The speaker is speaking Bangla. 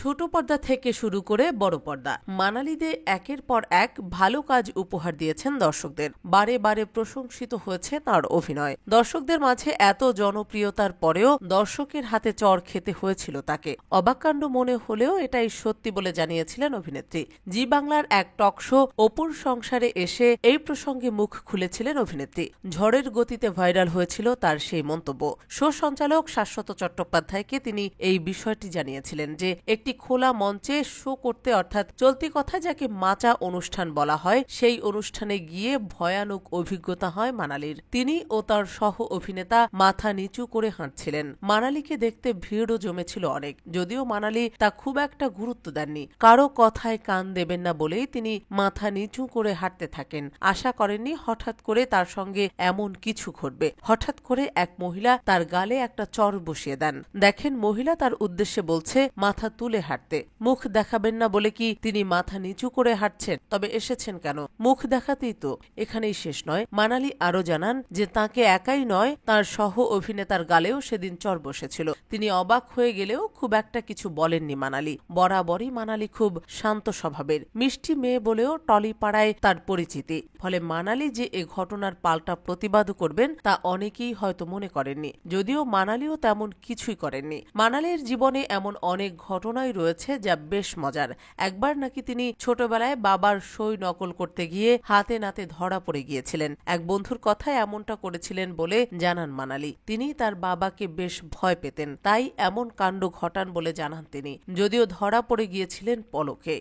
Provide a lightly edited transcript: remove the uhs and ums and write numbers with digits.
ছোট পর্দা থেকে শুরু করে বড় পর্দা মানালি দে একের পর এক ভালো কাজ উপহার দিয়েছেন দর্শকদের। বারে বারে প্রশংসিত হয়েছে তার অভিনয়। দর্শকদের মাঝে এত জনপ্রিয়তার পরেও দর্শকের হাতে চড় খেতে হয়েছিল তাকে। অবাককাণ্ড মনে হলেও এটাই সত্যি বলে জানিয়েছিলেন অভিনেত্রী। জি বাংলার এক টক শো অপুর সংসারে এসে এই প্রসঙ্গে মুখ খুলেছিলেন অভিনেত্রী। ঝড়ের গতিতে ভাইরাল হয়েছিল তার সেই মন্তব্য। শো সঞ্চালক শাশ্বত চট্টোপাধ্যায়কে তিনি এই বিষয়টি জানিয়েছিলেন যে একটি খোলা মঞ্চে শো করতে, অর্থাৎ চলতি কথা যাকে মাচা অনুষ্ঠান বলা হয়, সেই অনুষ্ঠানে গিয়ে ভয়ানক অভিজ্ঞতা হয় মানালির। তিনি ও তার সহ অভিনেতা মাথা নিচু করে হাঁটছিলেন। মানালিকে দেখতে ভিড়ও জমেছিল অনেক, যদিও মানালি তা খুব একটা গুরুত্ব দেননি। কারো কথায় কান দেবেন না বলেই তিনি মাথা নিচু করে হাঁটতে থাকেন। আশা করেননি হঠাৎ করে তার সঙ্গে এমন কিছু ঘটবে। হঠাৎ করে এক মহিলা তার গালে একটা চর বসিয়ে দেন। দেখেন মহিলা তার উদ্দেশ্যে বলছে মাথা তুলে হাঁটতে। মুখ দেখাবেন না বলে কি তিনি মাথা নিচু করে হাঁটছেন? তবে এসেছেন কেন? মুখ দেখাতেই তো। এখানেই শেষ নয়। মানালি আরো জানান যে তাকে একাই নয়, তার সহ অভিনেতার গালেও সেদিন চর বসেছিল। তিনি অবাক হয়ে গেলেও খুব একটা কিছু বলেননি মানালি। বরাবরই মানালি খুব শান্ত স্বভাবের, মিষ্টি মেয়ে বলেও টলিপাড়ায় তার পরিচিতি। ফলে মানালি যে এ ঘটনার পাল্টা প্রতিবাদ করবেন তা অনেকেই হয়তো মনে করেননি, যদিও মানালিও তেমন কিছুই করেননি। মানালির জীবনে এমন অনেক ঘটনাই রয়েছে যা বেশ মজার। একবার নাকি তিনি ছোটবেলায় বাবার সই নকল করতে গিয়ে হাতে নাতে ধরা পড়ে গিয়েছিলেন। এক বন্ধুর কথায় এমনটা করেছিলেন বলে জানান মানালি। তিনি তার বাবাকে বেশ ভয় পেতেন, তাই এমন কাণ্ড ঘটান বলে জানান তিনি, যদিও ধরা পড়ে গিয়েছিলেন পলকে।